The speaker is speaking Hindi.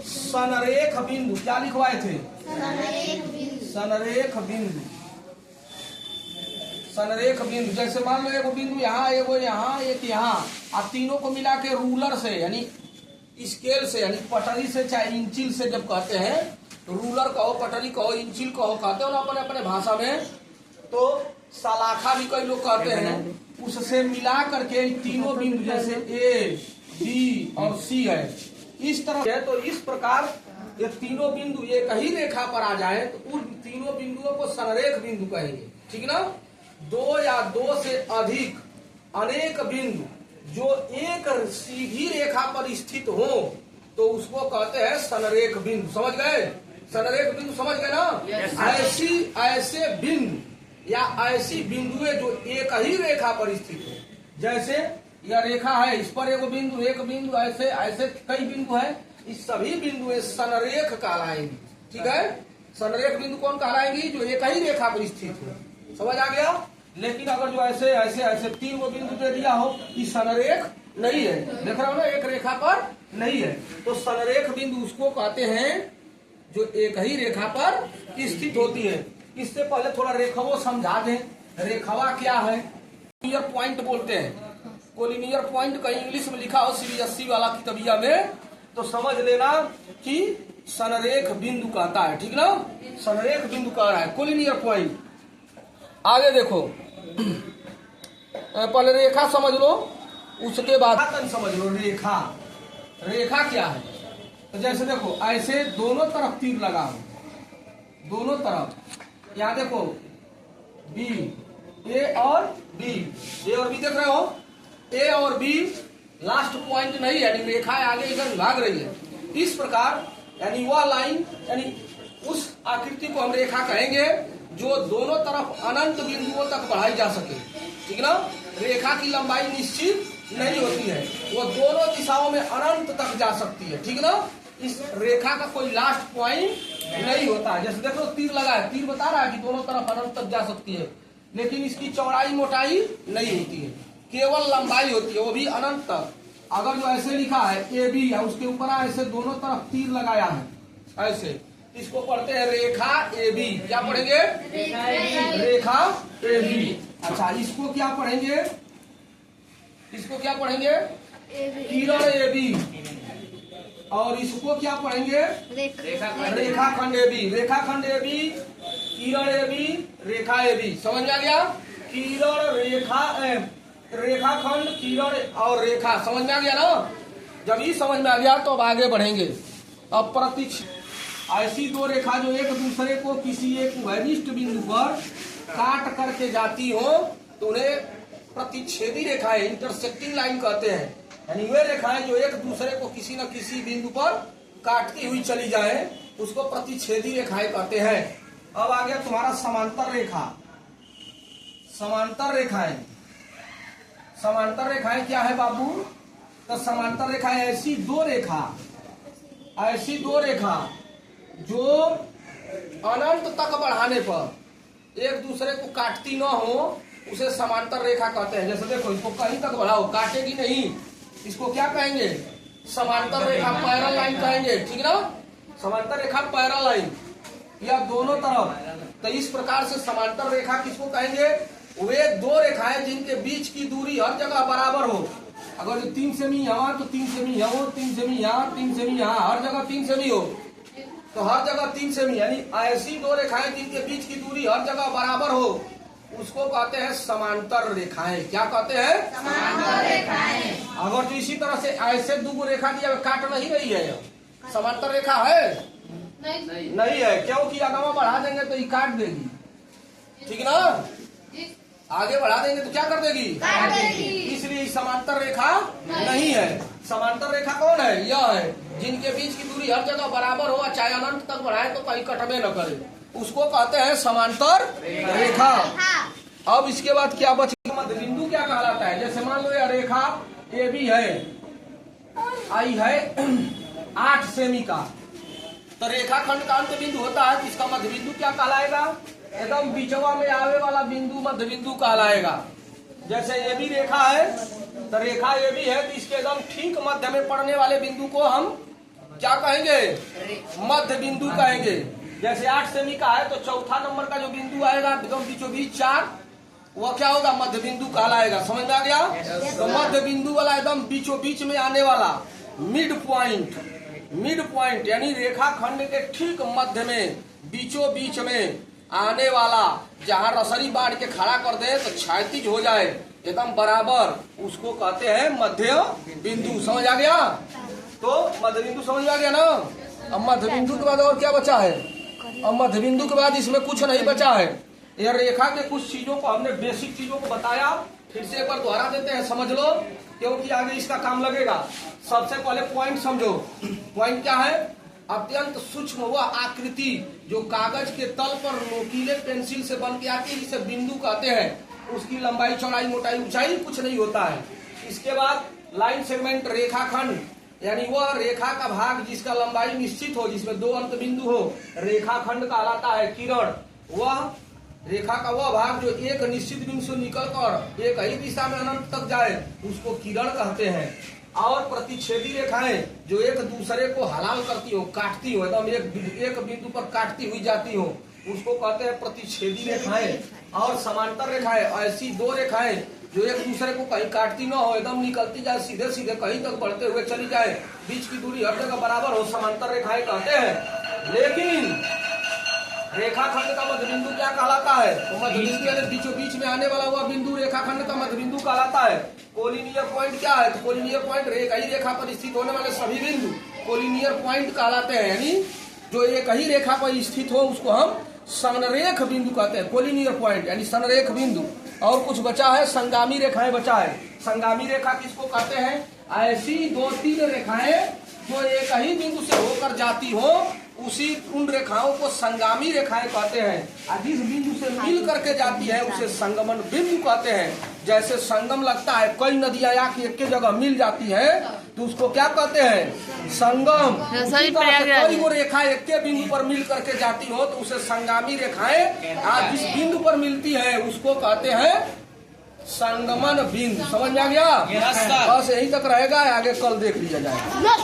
सनरेख बिंदु क्या लिखवाए थे? सनरेख बिंदु। सनरेख बिंदु जैसे मान लो एगो बिंदु यहाँ, एगो यहाँ, एक यहाँ, आप तीनों को मिला के रूलर से यानी स्केल से यानी पटरी से चाहे इंचिल से जब कहते हैं, रूलर कहो, पटरी कहो, इंचिल कहो, कहते हो ना अपने अपने भाषा में, तो सलाखा भी कई लोग कहते हैं, उससे मिला करके तीनों बिंदु जैसे ए, बी और सी है, इस तरह है। तो इस प्रकार ये तीनों बिंदु एक ही रेखा पर आ जाए तो उन तीनों बिंदुओं को सनरेख बिंदु कहेंगे, ठीक ना। दो या दो से अधिक अनेक बिंदु जो एक सीधी रेखा पर स्थित हो तो उसको कहते हैं सनरेख बिंदु। समझ गए? सनरेख बिंदु समझ गए ना। ऐसे बिंदु या ऐसी बिंदुएं जो एक ही रेखा पर स्थित हो, जैसे यह रेखा है, इस पर एक बिंदु, ऐसे ऐसे कई बिंदु है, इस सभी बिंदुएं सनरेख कहलाएंगी, ठीक है। सनरेख बिंदु कौन कहलाएंगी? जो एक ही रेखा पर स्थित हो। समझ आ गया? लेकिन अगर जो ऐसे ऐसे ऐसे तीन वो बिंदु दे दिया हो कि सनरेख नहीं है, देख रहा हो ना, एक रेखा पर नहीं है, तो सनरेख बिंदु उसको कहते हैं जो एक ही रेखा पर स्थित होती है। इससे पहले थोड़ा रेखाओं समझा दें। रेखावा क्या है? कोलिनियर पॉइंट बोलते हैं। कोलिनियर पॉइंट कहीं इंग्लिश में लिखा हो सीबीएसई वाला किताबिया में तो समझ लेना कि सनरेख बिंदु कहता है, ठीक ना। सनरेख बिंदु कह रहा है कोलिनियर पॉइंट। आगे देखो, पहले रेखा समझ लो, उसके बाद समझ लो रेखा। रेखा क्या है? तो जैसे देखो ऐसे दोनों तरफ तीर लगाओ, दोनों तरफ, यहाँ देखो बी, ए और बी, ए और बी देख रहे हो, ए और बी लास्ट पॉइंट नहीं है, यानी रेखा आगे इधर भाग रही है। इस प्रकार यानी वह लाइन यानी उस आकृति को हम रेखा कहेंगे जो दोनों तरफ अनंत बिंदुओं तक बढ़ाई जा सके, ठीक ना। रेखा की लंबाई निश्चित नहीं होती है, वो दोनों दिशाओं में अनंत तक जा सकती है, ठीक ना। इस रेखा का कोई लास्ट पॉइंट नहीं होता है। जैसे देखो तीर लगा है, तीर बता रहा है कि दोनों तरफ अनंत तक जा सकती है, लेकिन इसकी चौड़ाई मोटाई नहीं होती है, केवल लंबाई होती है, वो भी अनंत तक। अगर जो ऐसे लिखा है ए बी है, उसके ऊपर ऐसे दोनों तरफ तीर लगाया है ऐसे, इसको पढ़ते हैं रेखा ए बी। क्या पढ़ेंगे? रेखा ए बी। अच्छा, इसको क्या पढ़ेंगे? इसको क्या पढ़ेंगे? किरण ए बी। और इसको क्या पढ़ेंगे? रेखाखंड ए बी। रेखाखंड ए बी, किरण ए बी, रेखा ए बी। समझ में आ गया? किरण, रेखा, रेखाखंड, किरण और रेखा। समझ में आ गया ना। जब ये समझ में आ गया तो अब आगे बढ़ेंगे। अब प्रतिच्छ ऐसी दो रेखा जो एक दूसरे को किसी एक वरिष्ठ बिंदु पर काट करके जाती हो तो उन्हें प्रतिच्छेदी रेखाएं, इंटरसेक्टिंग लाइन कहते हैं। यानी वे रेखाएं जो एक दूसरे को किसी न किसी बिंदु पर काटती हुई चली जाए उसको प्रतिच्छेदी रेखाएं कहते हैं। अब आ गया तुम्हारा समांतर रेखा। समांतर रेखाएं, समांतर रेखाएं क्या है बाबू? तो समांतर रेखाएं ऐसी दो रेखा जो अनंत तक बढ़ाने पर एक दूसरे को काटती न हो उसे समांतर रेखा कहते हैं। जैसे देखो इसको कहीं तक बढ़ाओ, काटेगी नहीं, इसको क्या कहेंगे? समांतर रेखा, पैरल लाइन कहेंगे, ठीक ना। समांतर रेखा, पैरल लाइन, या दोनों तरफ। तो इस प्रकार से समांतर रेखा किसको कहेंगे? वे दो रेखाएं जिनके बीच की दूरी हर जगह बराबर हो। अगर 3 सेमी यहाँ तो 3 सेमी यहाँ, 3 सेमी यहाँ, 3 सेमी यहाँ, हर जगह 3 सेमी हो तो हर जगह 3 सेमी, यानी ऐसी दो रेखाएं जिनके बीच की दूरी हर जगह बराबर हो उसको कहते हैं समांतर रेखाएं। क्या कहते हैं? समांतर रेखाएं। अगर तो इसी तरह से ऐसे दो रेखा दिया काट नहीं रही है, समांतर रेखा है? नहीं है, क्योंकि आगे बढ़ा देंगे तो ये काट देगी, ठीक ना। आगे बढ़ा देंगे तो क्या कर देगी? काट देगी। इसलिए समांतर रेखा नहीं है। समांतर रेखा कौन है? यह है जिनके बीच की दूरी हर जगह बराबर हो, चाहे अनंत तक बढ़ाए तो कहीं कटवे न करे, उसको कहते हैं समांतर रेखा। अब इसके बाद क्या बचा? मध्य बिंदु क्या कहलाता है? जैसे मान लो यह रेखा ए बी है, आई है 8 सेमी का, तो रेखाखंड का अंत बिंदु होता है, इसका मध्य बिंदु क्या कहलाएगा? एकदम बीचवा में आवे वाला बिंदु मध्य बिंदु कहलाएगा। जैसे ए बी रेखा है तो रेखा ए बी है तो इसके एकदम ठीक मध्य में पड़ने वाले बिंदु को हम क्या कहेंगे? मध्य बिंदु कहेंगे। जैसे 8 सेमी का है तो चौथा नंबर का जो बिंदु आएगा एकदम बीचों बीच 4, वह क्या होगा? मध्य बिंदु कहलाएगा। समझ में आ गया? तो मध्य बिंदु वाला एकदम बीचों बीच में आने वाला मिड पॉइंट यानी रेखाखंड के ठीक मध्य में बीचों बीच में आने वाला, जहाँ रसरी बांध के खड़ा कर दे तो क्षैतिज हो जाए एकदम बराबर, उसको कहते हैं मध्य बिंदु। समझ आ गया? तो मध्य बिंदु समझ आ गया ना? अब मध्य बिंदु के बाद और क्या बचा है? अब मध्य बिंदु के बाद इसमें कुछ नहीं बचा है। यह रेखा के कुछ चीजों को हमने बेसिक चीजों को बताया, फिर से एक बार दोहरा देते हैं, समझ लो, क्योंकि आगे इसका काम लगेगा। सबसे पहले पॉइंट समझो। पॉइंट क्या है? अत्यंत सूक्ष्म वह आकृति जो कागज के तल पर नोकीले पेंसिल से बन के आती है, जिसे बिंदु कहते हैं। उसकी लंबाई, चौड़ाई, मोटाई, ऊंचाई कुछ नहीं होता है। इसके बाद लाइन सेगमेंट रेखाखंड, यानी वह रेखा का भाग जिसका लंबाई निश्चित हो, जिसमें 2 अंत बिंदु हो, रेखाखंड कहलाता है। किरण, वह रेखा का वह भाग जो एक निश्चित बिंदु से निकलकर एक ही दिशा में अनंत तक जाए, उसको किरण कहते हैं। और प्रतिच्छेदी रेखाएं जो एक दूसरे को हलाल करती हो, काटती हो, एकदम एक बिंदु पर काटती हुई जाती हो, उसको कहते हैं प्रतिच्छेदी रेखाएं। और समांतर रेखाएं, ऐसी 2 रेखाएं जो एक दूसरे को कहीं काटती न हो, एकदम निकलती जाए सीधे सीधे कहीं तक बढ़ते हुए चली जाए, बीच की दूरी हर जगह बराबर हो, समांतर रेखाएं कहते हैं। लेकिन रेखाखंड का मध्य बिंदु क्या कहलाता है? तो मध्य बिंदु यानी बीचों बीच में आने वाला हुआ बिंदु रेखाखंड का मध्य बिंदु कहलाता है। कोलिनियर पॉइंट क्या है? तो कोलिनियर पॉइंट एक ही रेखा पर स्थित होने वाले सभी बिंदु कोलिनियर पॉइंट कहलाते हैं। यानी जो एक ही रेखा पर स्थित हो उसको हम संरेख बिंदु कहते हैं। कोलिनियर पॉइंट यानी संरेख बिंदु। और कुछ बचा है, संगामी रेखाएं बचा है। संगामी रेखा किसको कहते हैं? ऐसी 2-3 रेखाएं जो एक ही बिंदु से होकर जाती हो, उसी उन रेखाओं को संगामी रेखाएं कहते हैं। और जिस बिंदु से मिल करके जाती है उसे संगमन बिंदु कहते हैं। जैसे संगम लगता है, कई नदियां आके एक जगह मिल जाती है तो उसको क्या कहते हैं? संगम। कई वो रेखा एक के बिंदु पर मिल करके जाती हो तो उसे संगामी रेखाएं, और जिस बिंदु पर मिलती है उसको कहते हैं संगमन बिंदु। समझ में आ गया? बस यही तक रहेगा, आगे कल देख लिया जाएगा।